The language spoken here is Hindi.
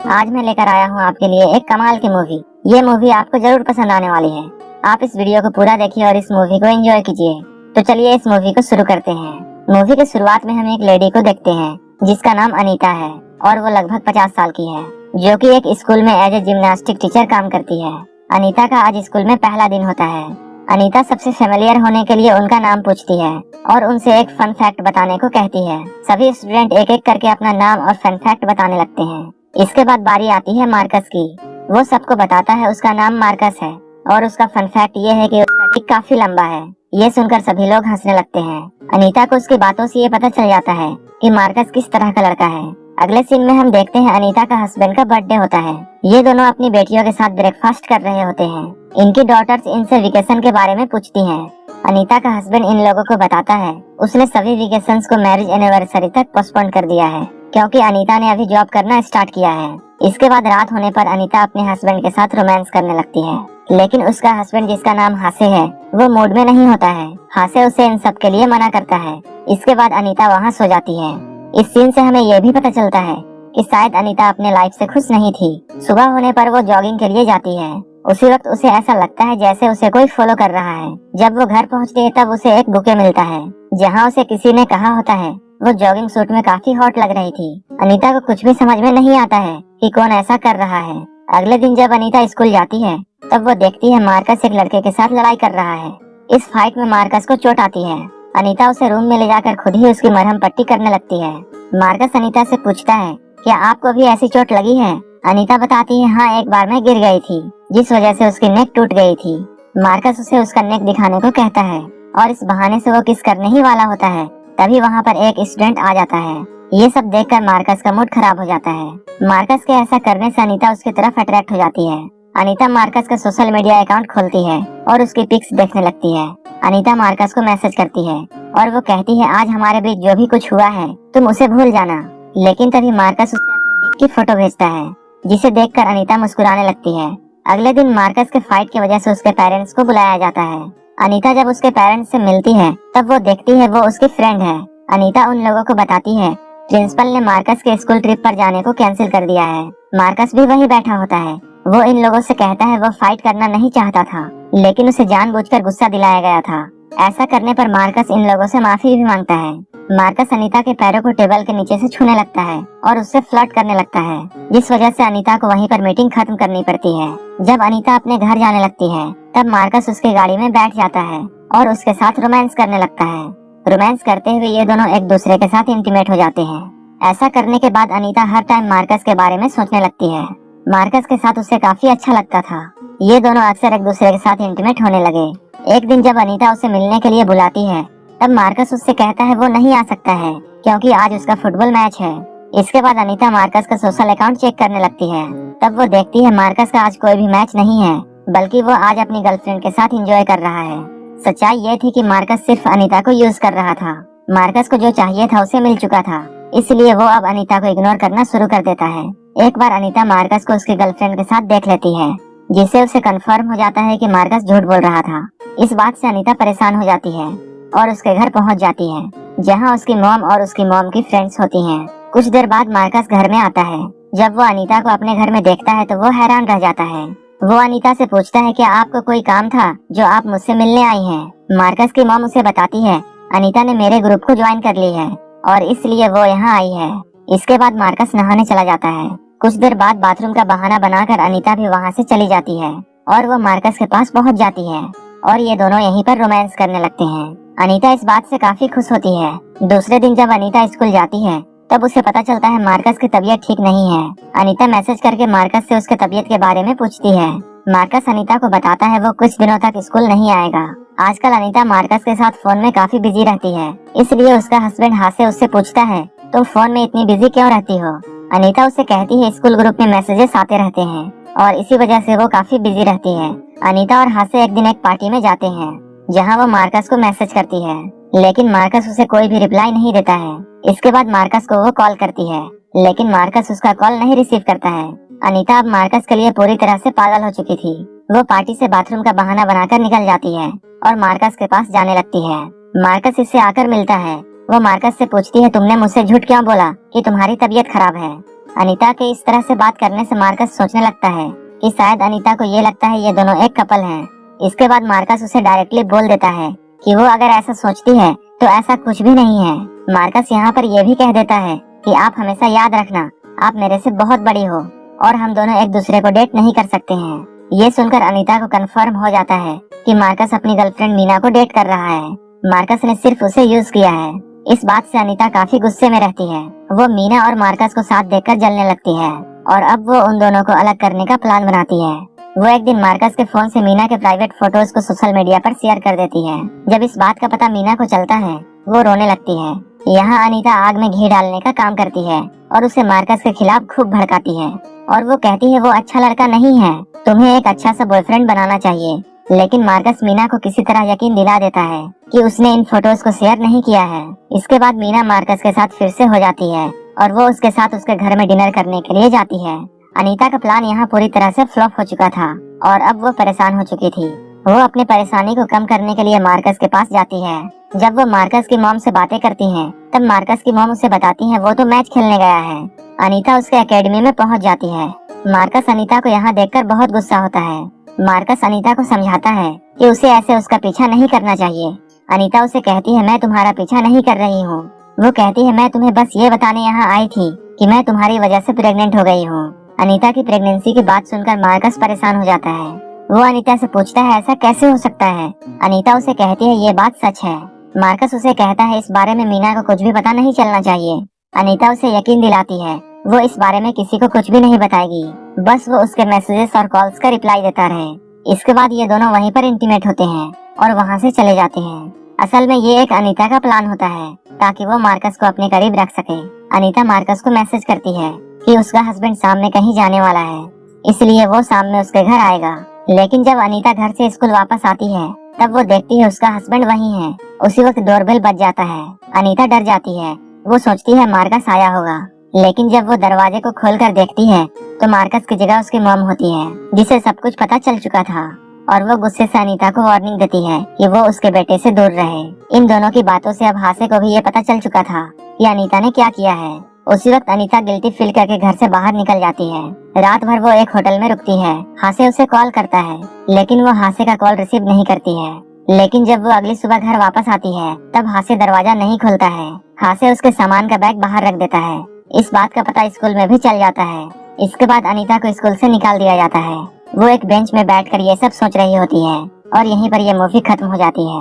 आज मैं लेकर आया हूँ आपके लिए एक कमाल की मूवी। ये मूवी आपको जरूर पसंद आने वाली है। आप इस वीडियो को पूरा देखिए और इस मूवी को एंजॉय कीजिए। तो चलिए इस मूवी को शुरू करते हैं। मूवी के शुरुआत में हम एक लेडी को देखते हैं जिसका नाम अनीता है और वो लगभग 50 साल की है, जो कि एक स्कूल में एज ए जिम्नास्टिक टीचर काम करती है। अनीता का आज स्कूल में पहला दिन होता है। अनीता सबसे फेमिलियर होने के लिए उनका नाम पूछती है और उनसे एक फन फैक्ट बताने को कहती है। सभी स्टूडेंट एक एक करके अपना नाम और फन फैक्ट बताने लगते हैं। इसके बाद बारी आती है मार्कस की। वो सबको बताता है उसका नाम मार्कस है और उसका फन फैक्ट ये है कि उसका टिक काफी लंबा है। ये सुनकर सभी लोग हंसने लगते हैं। अनीता को उसकी बातों से ये पता चल जाता है कि मार्कस किस तरह का लड़का है। अगले सीन में हम देखते हैं अनीता का हस्बैंड का बर्थडे होता है। ये दोनों अपनी बेटियों के साथ ब्रेकफास्ट कर रहे होते हैं। इनकी डॉटर्स इनसे वेकेशन के बारे में पूछती हैं। अनीता का हस्बैंड इन लोगों को बताता है उसने सभी वेकेशंस को मैरिज एनिवर्सरी तक पोस्टपोन कर दिया है क्योंकि अनीता ने अभी जॉब करना स्टार्ट किया है। इसके बाद रात होने पर अनीता अपने हस्बैंड के साथ रोमांस करने लगती है, लेकिन उसका हस्बैंड जिसका नाम हासे है वो मूड में नहीं होता है। हासे उसे इन सब के लिए मना करता है। इसके बाद अनीता वहाँ सो जाती है। इस सीन से हमें यह भी पता चलता है कि शायद अनीता अपने लाइफ से खुश नहीं थी। सुबह होने पर वो जॉगिंग के लिए जाती है। उसी वक्त उसे ऐसा लगता है जैसे उसे कोई फॉलो कर रहा है। जब वो घर पहुँचती है तब उसे एक बुके मिलता है जहाँ उसे किसी ने कहा होता है वो जॉगिंग सूट में काफी हॉट लग रही थी। अनीता को कुछ भी समझ में नहीं आता है कि कौन ऐसा कर रहा है। अगले दिन जब अनीता स्कूल जाती है तब वो देखती है मार्कस एक लड़के के साथ लड़ाई कर रहा है। इस फाइट में मार्कस को चोट आती है। अनीता उसे रूम में ले जाकर खुद ही उसकी मरहम पट्टी करने लगती है। मार्कस अनीता से पूछता है क्या आपको भी ऐसी चोट लगी है? अनीता बताती है हाँ, एक बार मैं गिर गई थी जिस वजह से उसकी नेक टूट गई थी। मार्कस उसे उसका नेक दिखाने को कहता है और इस बहाने से वो किस करने ही वाला होता है। तभी वहाँ पर एक स्टूडेंट आ जाता है। ये सब देखकर मार्कस का मूड खराब हो जाता है। मार्कस के ऐसा करने से अनीता उसकी तरफ अट्रैक्ट हो जाती है। अनीता मार्कस का सोशल मीडिया अकाउंट खोलती है और उसकी पिक्स देखने लगती है। अनीता मार्कस को मैसेज करती है और वो कहती है आज हमारे बीच जो भी कुछ हुआ है तुम उसे भूल जाना। लेकिन तभी मार्कस उसे अपने डिक की फोटो भेजता है जिसे देखकर अनीता मुस्कुराने लगती है। अगले दिन मार्कस के फाइट की वजह से उसके पेरेंट्स को बुलाया जाता है। अनीता जब उसके पेरेंट्स से मिलती है तब वो देखती है वो उसकी फ्रेंड है। अनीता उन लोगों को बताती है प्रिंसिपल ने मार्कस के स्कूल ट्रिप पर जाने को कैंसिल कर दिया है। मार्कस भी वहीं बैठा होता है। वो इन लोगों से कहता है वो फाइट करना नहीं चाहता था, लेकिन उसे जानबूझकर गुस्सा दिलाया गया था। ऐसा करने पर मार्कस इन लोगों से माफी भी मांगता है। मार्कस अनीता के पैरों को टेबल के नीचे से छूने लगता है और उससे फ्लर्ट करने लगता है, जिस वजह से अनीता को वहीं पर मीटिंग खत्म करनी पड़ती है। जब अनीता अपने घर जाने लगती है तब मार्कस उसकी गाड़ी में बैठ जाता है और उसके साथ रोमांस करने लगता है। रोमांस करते हुए ये दोनों एक दूसरे के साथ इंटीमेट हो जाते हैं। ऐसा करने के बाद अनीता हर टाइम मार्कस के बारे में सोचने लगती है। मार्कस के साथ उसे काफी अच्छा लगता था। ये दोनों अक्सर एक दूसरे के साथ इंटीमेट होने लगे। एक दिन जब अनीता उसे मिलने के लिए बुलाती है तब मार्कस उससे कहता है वो नहीं आ सकता है क्योंकि आज उसका फुटबॉल मैच है। इसके बाद अनीता मार्कस का सोशल अकाउंट चेक करने लगती है। तब वो देखती है मार्कस का आज कोई भी मैच नहीं है, बल्कि वो आज अपनी गर्लफ्रेंड के साथ एंजॉय कर रहा है। सच्चाई ये थी कि मार्कस सिर्फ अनीता को यूज कर रहा था। मार्कस को जो चाहिए था उसे मिल चुका था, इसलिए वो अब अनीता को इग्नोर करना शुरू कर देता है। एक बार अनीता मार्कस को उसकी गर्लफ्रेंड के साथ देख लेती है, जिससे उसे कंफर्म हो जाता है कि मार्कस झूठ बोल रहा था। इस बात से अनीता परेशान हो जाती है और उसके घर पहुंच जाती है, जहां उसकी मॉम और उसकी मॉम की फ्रेंड्स होती हैं। कुछ देर बाद मार्कस घर में आता है। जब वो अनीता को अपने घर में देखता है तो वो हैरान रह जाता है। वो अनीता से पूछता है कि आपको कोई काम था जो आप मुझसे मिलने आई हैं? मार्कस की मॉम उसे बताती है अनीता ने मेरे ग्रुप को ज्वाइन कर ली है और इसलिए वो यहाँ आई है। इसके बाद मार्कस नहाने चला जाता है। कुछ देर बाद बाथरूम का बहाना बनाकर अनीता भी वहाँ से चली जाती है और वो मार्कस के पास पहुँच जाती है और ये दोनों यहीं पर रोमांस करने लगते हैं। अनीता इस बात से काफी खुश होती है। दूसरे दिन जब अनीता स्कूल जाती है तब उसे पता चलता है मार्कस की तबीयत ठीक नहीं है। अनीता मैसेज करके मार्कस से उसके तबीयत के बारे में पूछती है। मार्कस अनीता को बताता है वो कुछ दिनों तक स्कूल नहीं आएगा। आजकल अनीता मार्कस के साथ फोन में काफी बिजी रहती है, इसलिए उसका हस्बैंड हासे उससे पूछता है तो फोन में इतनी बिजी क्यों रहती हो? अनीता उससे कहती है स्कूल ग्रुप में मैसेजेस आते रहते हैं और इसी वजह से वो काफी बिजी रहती है। अनीता और हासे एक दिन एक पार्टी में जाते हैं जहाँ वो मार्कस को मैसेज करती है, लेकिन मार्कस उसे कोई भी रिप्लाई नहीं देता है। इसके बाद मार्कस को वो कॉल करती है, लेकिन मार्कस उसका कॉल नहीं रिसीव करता है। अनीता अब मार्कस के लिए पूरी तरह से पागल हो चुकी थी। वो पार्टी से बाथरूम का बहाना बनाकर निकल जाती है और मार्कस के पास जाने लगती है। मार्कस इससे आकर मिलता है। वो मार्कस से पूछती है तुमने मुझसे झूठ क्यों बोला कि तुम्हारी तबीयत खराब है? अनीता के इस तरह से बात करने से मार्कस सोचने लगता है कि शायद अनीता को ये लगता है ये दोनों एक कपल हैं। इसके बाद मार्कस उसे डायरेक्टली बोल देता है कि वो अगर ऐसा सोचती है तो ऐसा कुछ भी नहीं है। मार्कस यहाँ पर ये भी कह देता है कि आप हमेशा याद रखना, आप मेरे से बहुत बड़ी हो और हम दोनों एक दूसरे को डेट नहीं कर सकते हैं। ये सुनकर अनीता को कंफर्म हो जाता है कि मार्कस अपनी गर्लफ्रेंड मीना को डेट कर रहा है। मार्कस ने सिर्फ उसे यूज किया है। इस बात से अनीता काफी गुस्से में रहती है। वो मीना और मार्कस को साथ देखकर जलने लगती है और अब वो उन दोनों को अलग करने का प्लान बनाती है। वो एक दिन मार्कस के फोन से मीना के प्राइवेट फोटोज को सोशल मीडिया पर शेयर कर देती है। जब इस बात का पता मीना को चलता है वो रोने लगती है। यहाँ अनीता आग में घी डालने का काम करती है और उसे मार्कस के खिलाफ खूब भड़काती है और वो कहती है वो अच्छा लड़का नहीं है, तुम्हें एक अच्छा सा बॉयफ्रेंड बनाना चाहिए। लेकिन मार्कस मीना को किसी तरह यकीन दिला देता है कि उसने इन फोटोज को शेयर नहीं किया है। इसके बाद मीना मार्कस के साथ फिर से हो जाती है और वो उसके साथ उसके घर में डिनर करने के लिए जाती है। अनीता का प्लान यहाँ पूरी तरह से फ्लॉप हो चुका था और अब वो परेशान हो चुकी थी। वो अपनी परेशानी को कम करने के लिए मार्कस के पास जाती है। जब वो मार्कस की मॉम से बातें करती है तब मार्कस की मॉम उसे बताती है वो तो मैच खेलने गया है। अनीता उसके एकेडमी में पहुँच जाती है। मार्कस अनीता को यहाँ देखकर बहुत गुस्सा होता है। मार्कस अनीता को समझाता है कि उसे ऐसे उसका पीछा नहीं करना चाहिए। अनीता उसे कहती है मैं तुम्हारा पीछा नहीं कर रही हूँ। वो कहती है मैं तुम्हें बस ये बताने यहाँ आई थी कि मैं तुम्हारी वजह से प्रेग्नेंट हो गई हूँ। अनीता की प्रेगनेंसी की बात सुनकर मार्कस परेशान हो जाता है। वो अनीता से पूछता है ऐसा कैसे हो सकता है। अनीता उसे कहती है ये बात सच है। मार्कस उसे कहता है इस बारे में मीना को कुछ भी पता नहीं चलना चाहिए। अनीता उसे यकीन दिलाती है वो इस बारे में किसी को कुछ भी नहीं बताएगी, बस वो उसके मैसेजेस और कॉल्स का रिप्लाई देता रहे। इसके बाद ये दोनों वहीं पर इंटीमेट होते हैं और वहाँ से चले जाते हैं। असल में ये एक अनीता का प्लान होता है ताकि वो मार्कस को अपने करीब रख सके। अनीता मार्कस को मैसेज करती है कि उसका हस्बैंड शाम में कहीं जाने वाला है, इसलिए वो शाम में उसके घर आएगा। लेकिन जब अनीता घर से स्कूल वापस आती है तब वो देखती है उसका हस्बैंड वहीं है। उसी वक्त डोरबेल बज जाता है। अनीता डर जाती है। वो सोचती है मार्कस आया होगा, लेकिन जब वो दरवाजे को खोलकर देखती है तो मार्कस की जगह उसकी मॉम होती है जिसे सब कुछ पता चल चुका था और वो गुस्से से अनीता को वार्निंग देती है कि वो उसके बेटे से दूर रहे। इन दोनों की बातों से अब हासे को भी ये पता चल चुका था कि अनीता ने क्या किया है। उसी वक्त अनीता गिल्टी फील करके घर से बाहर निकल जाती है। रात भर वो एक होटल में रुकती है। हासे उसे कॉल करता है लेकिन वो हासे का कॉल रिसीव नहीं करती है। लेकिन जब वो अगली सुबह घर वापस आती है तब हासे दरवाजा नहीं खोलता है। हासे उसके सामान का बैग बाहर रख देता है। इस बात का पता स्कूल में भी चल जाता है। इसके बाद अनीता को स्कूल से निकाल दिया जाता है। वो एक बेंच में बैठकर ये सब सोच रही होती है और यहीं पर ये मूवी खत्म हो जाती है।